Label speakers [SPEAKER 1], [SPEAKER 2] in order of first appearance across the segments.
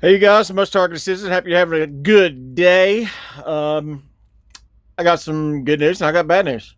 [SPEAKER 1] Hey, you guys, the most targeted citizen. Happy you're having a good day. I got some good news and I got bad news.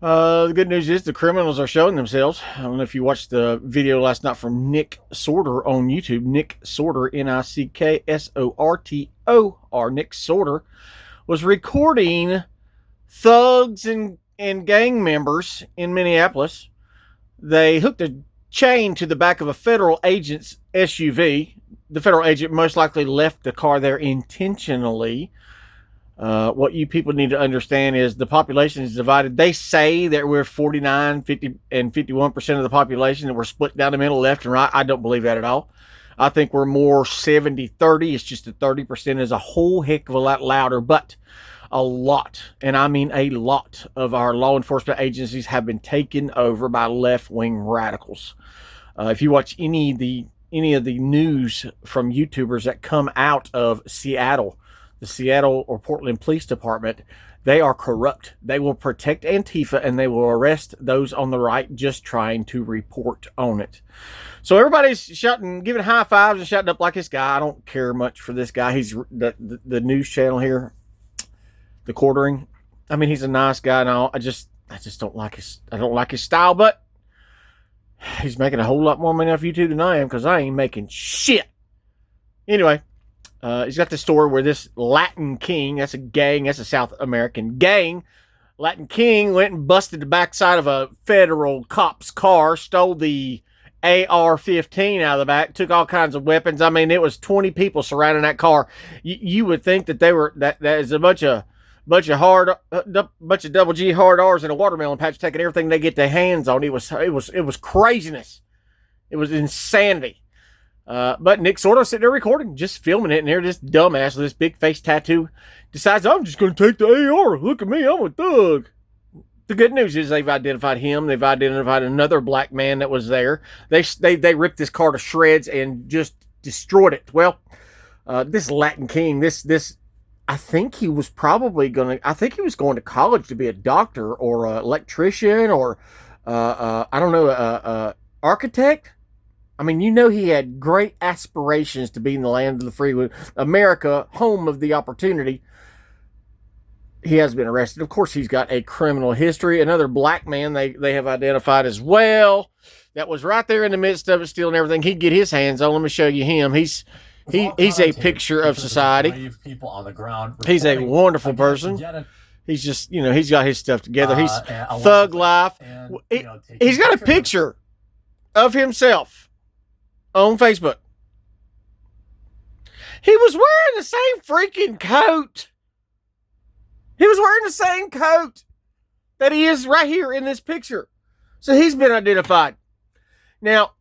[SPEAKER 1] The good news is the criminals are showing themselves. I don't know if you watched the video last night from Nick Sortor on YouTube. Nick Sortor, NickSortor. Nick Sortor was recording thugs and gang members in Minneapolis. They hooked a chain to the back of a federal agent's SUV. The federal agent most likely left the car there intentionally. What you people need to understand is the population is divided. They say that we're 49, 50, and 51% of the population, and we're split down the middle, left and right. I don't believe that at all. I think we're more 70-30. It's just that 30% is a whole heck of a lot louder, but a lot, and I mean a lot, of our law enforcement agencies have been taken over by left-wing radicals. If you watch any of the news from YouTubers that come out of Seattle, the Seattle or Portland Police Department, they are corrupt. They will protect Antifa and they will arrest those on the right just trying to report on it. So everybody's shouting, giving high fives and shouting up like this guy. I don't care much for this guy. He's the news channel here, the Quartering. I mean, he's a nice guy and all. I just don't like his style, but he's making a whole lot more money off YouTube than I am, because I ain't making shit. Anyway, he's got this story where this Latin King, that's a gang, that's a South American gang, Latin King went and busted the backside of a federal cop's car, stole the AR-15 out of the back, took all kinds of weapons. I mean, it was 20 people surrounding that car. You would think that that is a bunch of double G hard R's in a watermelon patch, taking everything they get their hands on. It was craziness. It was insanity. But Nick Sortor sitting there recording, just filming it, and there this dumbass with this big face tattoo decides, I'm just going to take the AR. Look at me, I'm a thug. The good news is they've identified him. They've identified another black man that was there. They ripped this car to shreds and just destroyed it. Well, this Latin King, I think he was going to college to be a doctor or an electrician or, I don't know, architect. I mean, he had great aspirations to be in the land of the free, America, home of the opportunity. He has been arrested. Of course, he's got a criminal history. Another black man they have identified as well that was right there in the midst of it, stealing everything he'd get his hands on. Let me show you him. He's a picture of society.
[SPEAKER 2] People on the ground.
[SPEAKER 1] He's a wonderful person. He's just, he's got his stuff together. He's thug life. He's got a picture of himself on Facebook. He was wearing the same freaking coat. He was wearing the same coat that he is right here in this picture. So he's been identified. Now,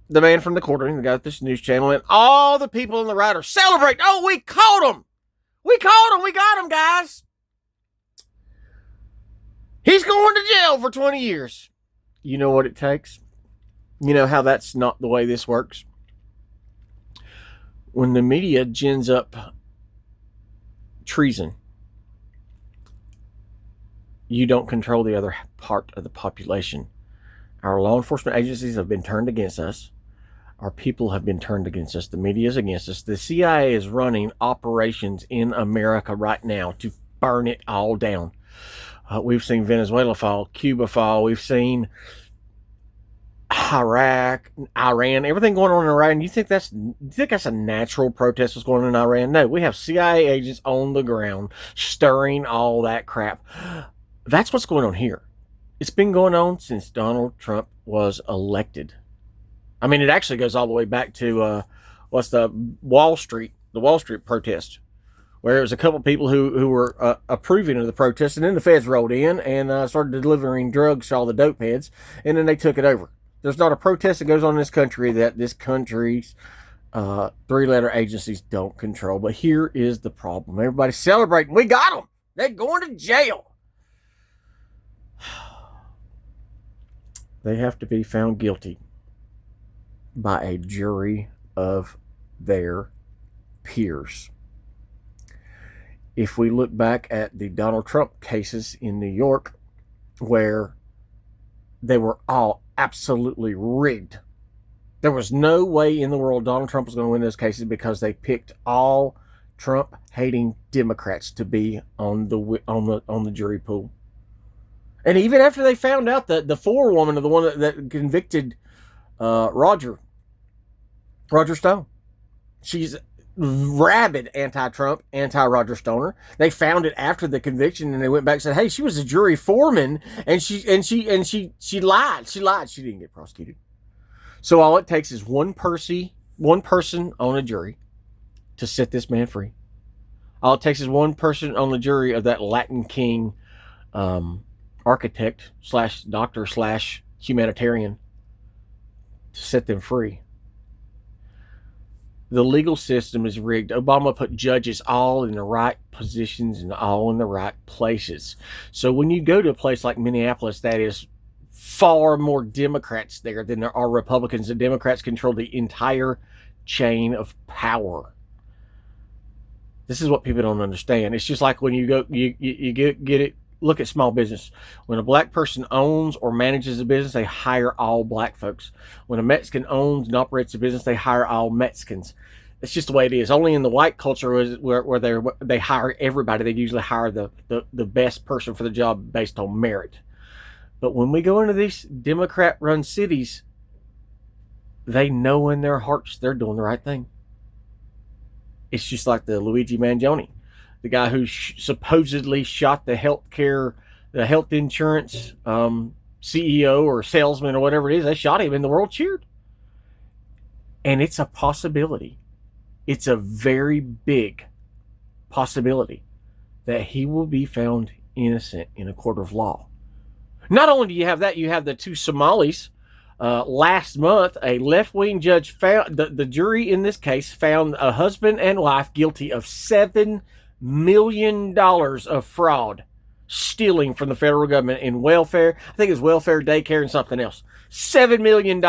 [SPEAKER 1] the man from the Quartering, the guy at this news channel, and all the people in the riot are celebrating. Oh, we caught him. We caught him. We got him, guys. He's going to jail for 20 years. You know what it takes? You know how that's not the way this works? When the media gins up treason, you don't control the other part of the population. Our law enforcement agencies have been turned against us. Our people have been turned against us. The media is against us. The CIA is running operations in America right now to burn it all down. We've seen Venezuela fall, Cuba fall. We've seen Iraq, Iran, everything going on in Iran. You think that's a natural protest that's going on in Iran? No, we have CIA agents on the ground stirring all that crap. That's what's going on here. It's been going on since Donald Trump was elected. I mean, it actually goes all the way back to the Wall Street protest, where there was a couple of people who were approving of the protest, and then the feds rolled in and started delivering drugs to all the dope heads, and then they took it over. There's not a protest that goes on in this country that this country's three-letter agencies don't control. But here is the problem. Everybody's celebrating. We got them. They're going to jail. They have to be found guilty by a jury of their peers. If we look back at the Donald Trump cases in New York, where they were all absolutely rigged There was no way in the world Donald Trump was going to win those cases because they picked all Trump-hating Democrats to be on the jury pool. And even after they found out that the forewoman of the one that convicted Roger Stone, she's rabid anti-Trump, anti-Roger Stoner. They found it after the conviction, and they went back and said, "Hey, she was a jury foreman, and she lied. She lied. She didn't get prosecuted." So all it takes is one person on a jury to set this man free. All it takes is one person on the jury of that Latin King, architect / doctor / humanitarian, to set them free. The legal system is rigged. Obama put judges all in the right positions and all in the right places. So when you go to a place like Minneapolis, that is far more Democrats there than there are Republicans. The Democrats control the entire chain of power. This is what people don't understand. It's just like when you go, you get it. Look at small business. When a black person owns or manages a business, they hire all black folks. When a Mexican owns and operates a business, they hire all Mexicans. It's just the way it is. Only in the white culture where they hire everybody. They usually hire the best person for the job based on merit. But when we go into these Democrat-run cities, they know in their hearts they're doing the right thing. It's just like the Luigi Mangione, the guy who supposedly shot the health insurance CEO or salesman or whatever it is. They shot him and the world cheered. And it's a possibility. It's a very big possibility that he will be found innocent in a court of law. Not only do you have that, you have the two Somalis. Last month, a left-wing judge found the jury in this case found a husband and wife guilty of $7 million of fraud, stealing from the federal government in welfare. I think it's welfare, daycare, and something else. $7 million.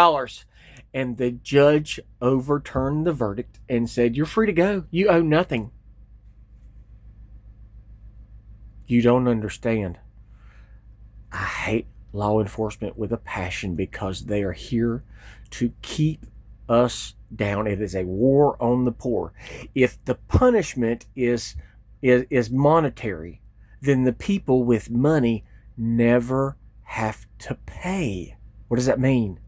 [SPEAKER 1] And the judge overturned the verdict and said, "You're free to go. You owe nothing." You don't understand. I hate law enforcement with a passion because they are here to keep us down. It is a war on the poor. If the punishment is monetary, then the people with money never have to pay. What does that mean?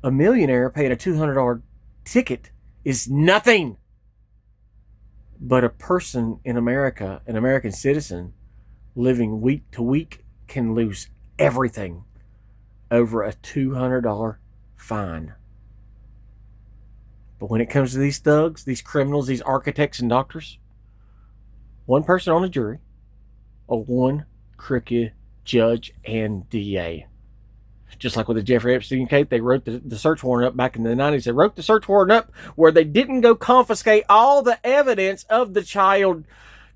[SPEAKER 1] A millionaire paying a $200 ticket is nothing. But a person in America, an American citizen, living week to week, can lose everything over a $200 fine. But when it comes to these thugs, these criminals, these architects and doctors, one person on a jury, or one crooked judge and DA. Just like with the Jeffrey Epstein case, they wrote the search warrant up back in the 90s. They wrote the search warrant up where they didn't go confiscate all the evidence of the child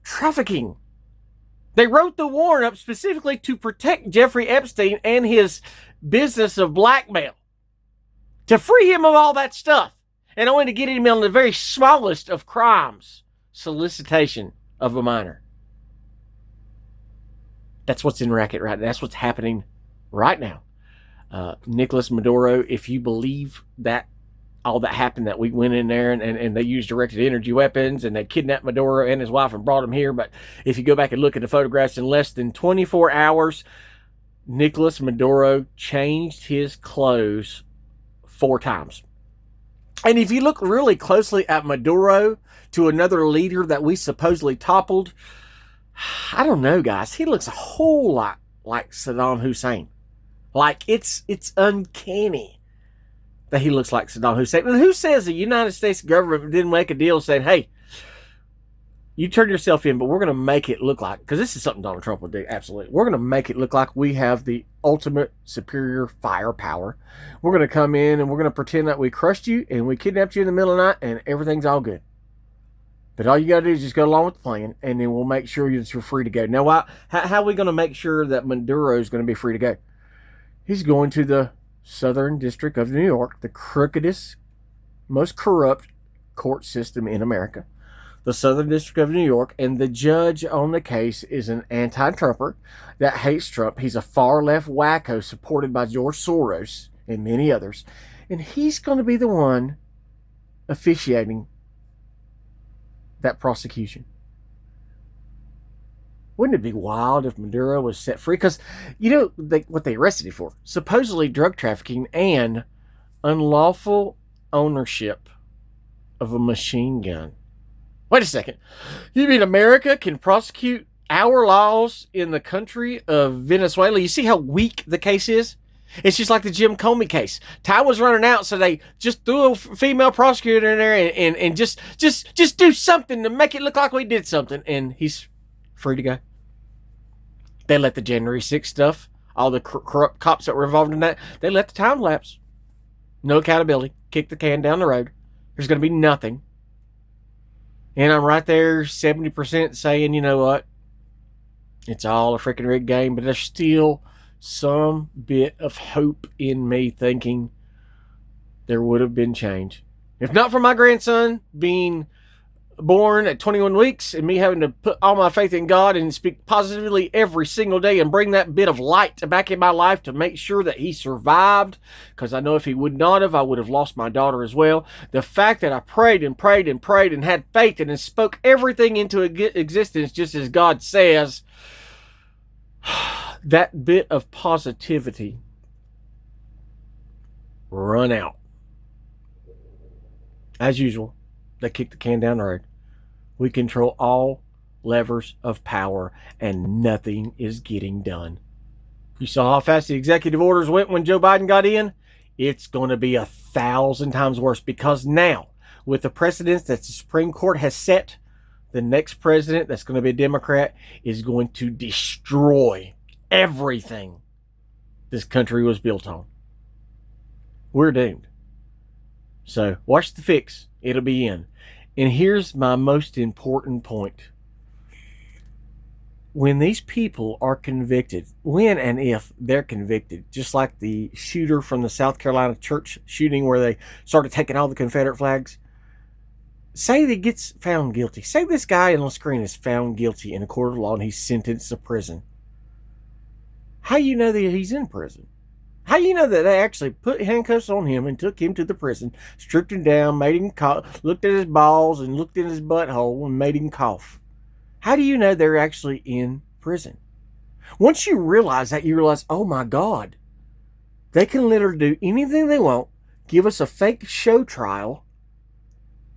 [SPEAKER 1] trafficking. They wrote the warrant up specifically to protect Jeffrey Epstein and his business of blackmail, to free him of all that stuff, and only to get him on the very smallest of crimes, solicitation of a minor. That's what's in racket right now. That's what's happening right now. Nicolas Maduro, if you believe that all that happened, that we went in there and they used directed energy weapons and they kidnapped Maduro and his wife and brought him here. But if you go back and look at the photographs, in less than 24 hours, Nicolas Maduro changed his clothes 4 times. And if you look really closely at Maduro to another leader that we supposedly toppled, I don't know, guys. He looks a whole lot like Saddam Hussein. Like, it's uncanny that he looks like Saddam Hussein. And who says the United States government didn't make a deal saying, "Hey, you turn yourself in, but we're going to make it look like," because this is something Donald Trump would do, absolutely. We're going to make it look like we have the ultimate superior firepower. We're going to come in and we're going to pretend that we crushed you and we kidnapped you in the middle of the night and everything's all good. But all you got to do is just go along with the plan, and then we'll make sure that you're free to go. Now, how are we going to make sure that Maduro is going to be free to go? He's going to the Southern District of New York, the crookedest, most corrupt court system in America. The Southern District of New York, and the judge on the case is an anti-Trumper that hates Trump. He's a far-left wacko supported by George Soros and many others. And he's going to be the one officiating that prosecution. Wouldn't it be wild if Maduro was set free? Because, what they arrested him for? Supposedly drug trafficking and unlawful ownership of a machine gun. Wait a second. You mean America can prosecute our laws in the country of Venezuela? You see how weak the case is? It's just like the Jim Comey case. Time was running out, so they just threw a female prosecutor in there and just do something to make it look like we did something, and he's free to go. They let the January 6th stuff, all the corrupt cops that were involved in that, they let the time lapse. No accountability. Kick the can down the road. There's going to be nothing. And I'm right there 70% saying, you know what? It's all a freaking rigged game, but there's still some bit of hope in me thinking there would have been change. If not for my grandson being born at 21 weeks and me having to put all my faith in God and speak positively every single day and bring that bit of light back in my life to make sure that he survived, because I know if he would not have, I would have lost my daughter as well. The fact that I prayed and prayed and prayed and had faith and spoke everything into existence just as God says, that bit of positivity run out. As usual, they kick the can down the road. We control all levers of power and nothing is getting done. You saw how fast the executive orders went when Joe Biden got in? It's going to be 1,000 times worse, because now, with the precedents that the Supreme Court has set, the next president that's going to be a Democrat is going to destroy everything this country was built on. We're doomed. So watch the fix. It'll be in. And here's my most important point. When these people are convicted, when and if they're convicted, just like the shooter from the South Carolina church shooting where they started taking all the Confederate flags, say that he gets found guilty. Say this guy on the screen is found guilty in a court of law and he's sentenced to prison. How do you know that he's in prison? How do you know that they actually put handcuffs on him and took him to the prison, stripped him down, made him cough, looked at his balls and looked in his butthole and made him cough? How do you know they're actually in prison? Once you realize that, you realize, oh my God, they can literally do anything they want, give us a fake show trial,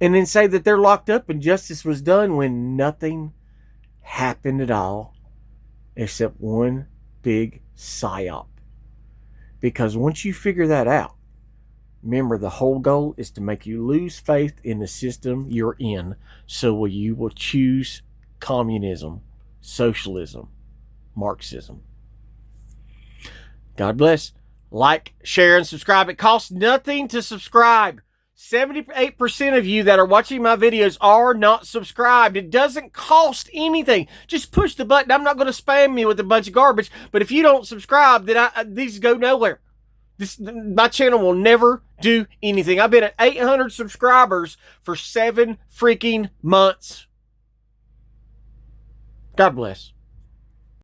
[SPEAKER 1] and then say that they're locked up and justice was done when nothing happened at all except one big psyop. Because once you figure that out, remember the whole goal is to make you lose faith in the system you're in, so you will choose communism, socialism, Marxism. God bless. Like, share, and subscribe. It costs nothing to subscribe. 78% of you that are watching my videos are not subscribed. It doesn't cost anything. Just push the button. I'm not going to spam you with a bunch of garbage, but if you don't subscribe, then these go nowhere. My channel will never do anything. I've been at 800 subscribers for 7 freaking months. God bless.